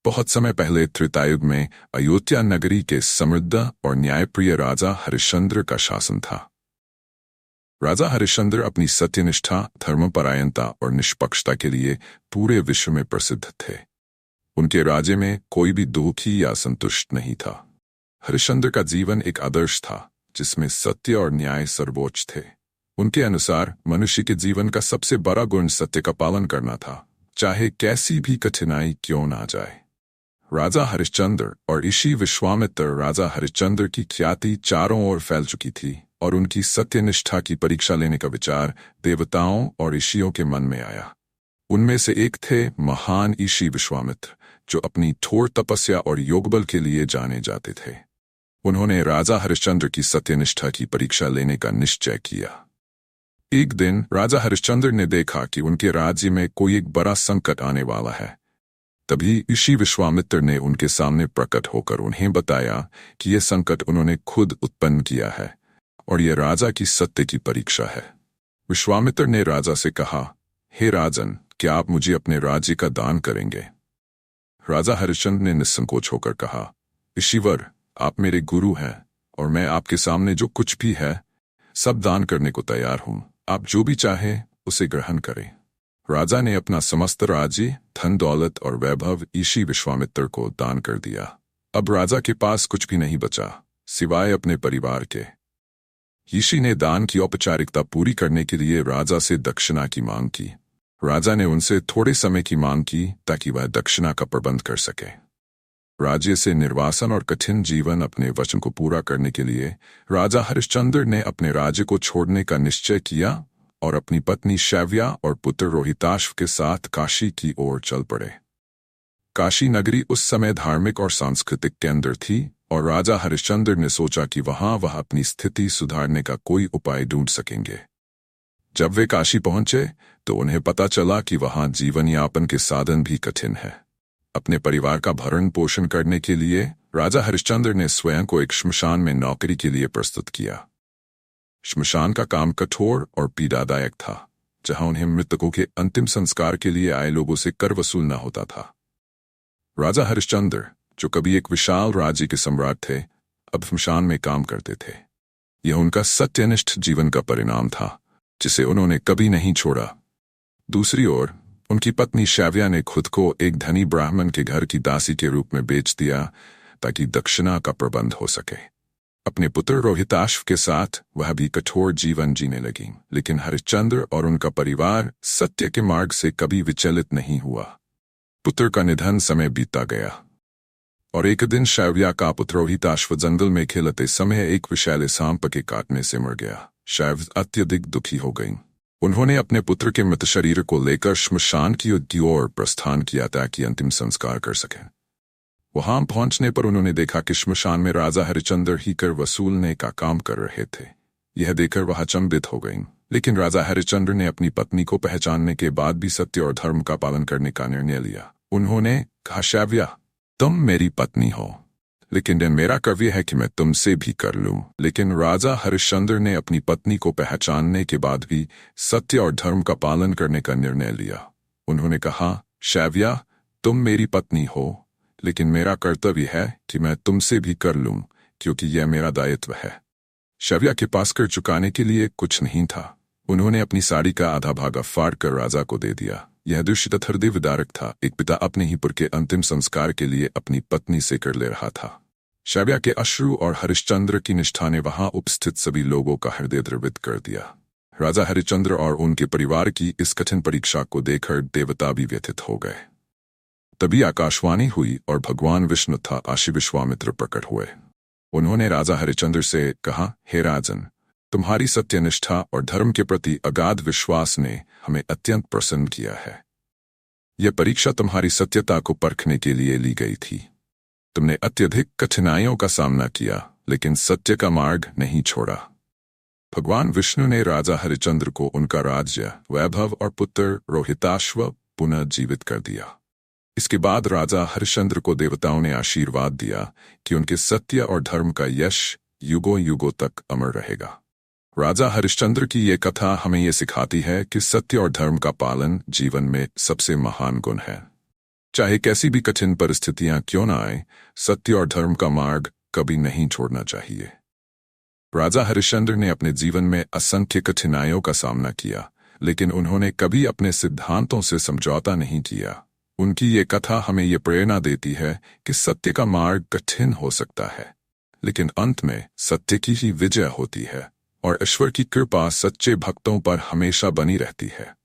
बहुत समय पहले त्रेतायुग में अयोध्या नगरी के समृद्ध और न्यायप्रिय राजा हरिश्चंद्र का शासन था। राजा हरिश्चंद्र अपनी सत्यनिष्ठा, धर्मपरायणता और निष्पक्षता के लिए पूरे विश्व में प्रसिद्ध थे। उनके राज्य में कोई भी दुखी या संतुष्ट नहीं था। हरिश्चंद्र का जीवन एक आदर्श था जिसमें सत्य और न्याय सर्वोच्च थे। उनके अनुसार मनुष्य के जीवन का सबसे बड़ा गुण सत्य का पालन करना था, चाहे कैसी भी कठिनाई क्यों ना जाए। राजा हरिश्चंद्र और ऋषि विश्वामित्र। राजा हरिश्चंद्र की ख्याति चारों ओर फैल चुकी थी और उनकी सत्यनिष्ठा की परीक्षा लेने का विचार देवताओं और ऋषियों के मन में आया। उनमें से एक थे महान ऋषि विश्वामित्र, जो अपनी कठोर तपस्या और योगबल के लिए जाने जाते थे। उन्होंने राजा हरिश्चंद्र की सत्यनिष्ठा की परीक्षा लेने का निश्चय किया। एक दिन राजा हरिश्चंद्र ने देखा कि उनके राज्य में कोई एक बड़ा संकट आने वाला है। तभी ऋषि विश्वामित्र ने उनके सामने प्रकट होकर उन्हें बताया कि यह संकट उन्होंने खुद उत्पन्न किया है और यह राजा की सत्य की परीक्षा है। विश्वामित्र ने राजा से कहा, हे राजन, क्या आप मुझे अपने राज्य का दान करेंगे? राजा हरिश्चंद्र ने निसंकोच होकर कहा, ऋषिवर, आप मेरे गुरु हैं और मैं आपके सामने जो कुछ भी है सब दान करने को तैयार हूं। आप जो भी चाहें उसे ग्रहण करें। राजा ने अपना समस्त राज्य, धन दौलत और वैभव ऋषि विश्वामित्र को दान कर दिया। अब राजा के पास कुछ भी नहीं बचा सिवाय अपने परिवार के। ऋषि ने दान की औपचारिकता पूरी करने के लिए राजा से दक्षिणा की मांग की। राजा ने उनसे थोड़े समय की मांग की ताकि वह दक्षिणा का प्रबंध कर सके। राज्य से निर्वासन और कठिन जीवन अपने वचन को पूरा करने के लिए राजा हरिश्चंद्र ने अपने राज्य को छोड़ने का निश्चय किया और अपनी पत्नी शैव्या और पुत्र रोहिताश्व के साथ काशी की ओर चल पड़े। काशी नगरी उस समय धार्मिक और सांस्कृतिक केंद्र थी और राजा हरिश्चंद्र ने सोचा कि वहां वह अपनी स्थिति सुधारने का कोई उपाय ढूंढ सकेंगे। जब वे काशी पहुंचे तो उन्हें पता चला कि वहां जीवन यापन के साधन भी कठिन है। अपने परिवार का भरण पोषण करने के लिए राजा हरिश्चंद्र ने स्वयं को एक श्मशान में नौकरी के लिए प्रस्तुत किया। श्मशान का काम कठोर और पीड़ादायक था, जहां उन्हें मृतकों के अंतिम संस्कार के लिए आए लोगों से कर वसूलना होता था। राजा हरिश्चंद्र, जो कभी एक विशाल राज्य के सम्राट थे, अब श्मशान में काम करते थे। यह उनका सत्यनिष्ठ जीवन का परिणाम था, जिसे उन्होंने कभी नहीं छोड़ा। दूसरी ओर उनकी पत्नी शैव्या ने खुद को एक धनी ब्राह्मण के घर की दासी के रूप में बेच दिया ताकि दक्षिणा का प्रबंध हो सके। अपने पुत्र रोहिताश्व के साथ वह भी कठोर जीवन जीने लगी, लेकिन हरिश्चंद्र और उनका परिवार सत्य के मार्ग से कभी विचलित नहीं हुआ। पुत्र का निधन समय बीता गया और एक दिन शैव्या का पुत्र रोहिताश्व जंगल में खेलते समय एक विषैले सांप के काटने से मर गया। शैव्या अत्यधिक दुखी हो गई। उन्होंने अपने पुत्र के मृत शरीर को लेकर श्मशान की ओर प्रस्थान किया ताकि अंतिम संस्कार कर सकें। वहां पहुंचने पर उन्होंने देखा कि श्मशान में राजा हरिश्चंद्र ही कर वसूलने का काम कर रहे थे। यह देखकर वह अचंभित हो गईं, लेकिन राजा हरिश्चंद्र ने अपनी पत्नी को पहचानने के बाद भी सत्य और धर्म का पालन करने का निर्णय लिया। उन्होंने कहा, शैव्या, तुम मेरी पत्नी हो, लेकिन यह मेरा कर्तव्य है कि मैं तुमसे भी कर लूं। लेकिन राजा हरिश्चंद्र ने अपनी पत्नी को पहचानने के बाद भी सत्य और धर्म का पालन करने का निर्णय लिया। उन्होंने कहा, शैव्या, तुम मेरी पत्नी हो, लेकिन मेरा कर्तव्य है कि मैं तुमसे भी कर लूं, क्योंकि यह मेरा दायित्व है। शैव्या के पास कर चुकाने के लिए कुछ नहीं था। उन्होंने अपनी साड़ी का आधा भाग फाड़ कर राजा को दे दिया। यह दृश्य हृदय विदारक था। एक पिता अपने ही पुत्र के अंतिम संस्कार के लिए अपनी पत्नी से कर ले रहा था। शैव्या के अश्रु और हरिश्चंद्र की निष्ठा ने वहां उपस्थित सभी लोगों का हृदय द्रवित कर दिया। राजा हरिश्चंद्र और उनके परिवार की इस कठिन परीक्षा को देखकर देवता भी व्यथित हो गए। तभी आकाशवाणी हुई और भगवान विष्णु तथा ऋषि विश्वामित्र प्रकट हुए। उन्होंने राजा हरिश्चंद्र से कहा, हे राजन, तुम्हारी सत्यनिष्ठा और धर्म के प्रति अगाध विश्वास ने हमें अत्यंत प्रसन्न किया है। यह परीक्षा तुम्हारी सत्यता को परखने के लिए ली गई थी। तुमने अत्यधिक कठिनाइयों का सामना किया, लेकिन सत्य का मार्ग नहीं छोड़ा। भगवान विष्णु ने राजा हरिश्चंद्र को उनका राज्य, वैभव और पुत्र रोहिताश्व पुनः जीवित कर दिया। इसके बाद राजा हरिश्चंद्र को देवताओं ने आशीर्वाद दिया कि उनके सत्य और धर्म का यश युगों युगों तक अमर रहेगा। राजा हरिश्चंद्र की ये कथा हमें ये सिखाती है कि सत्य और धर्म का पालन जीवन में सबसे महान गुण है। चाहे कैसी भी कठिन परिस्थितियां क्यों न आए, सत्य और धर्म का मार्ग कभी नहीं छोड़ना चाहिए। राजा हरिश्चंद्र ने अपने जीवन में असंख्य कठिनाइयों का सामना किया, लेकिन उन्होंने कभी अपने सिद्धांतों से समझौता नहीं किया। उनकी ये कथा हमें ये प्रेरणा देती है कि सत्य का मार्ग कठिन हो सकता है, लेकिन अंत में सत्य की ही विजय होती है और ईश्वर की कृपा सच्चे भक्तों पर हमेशा बनी रहती है।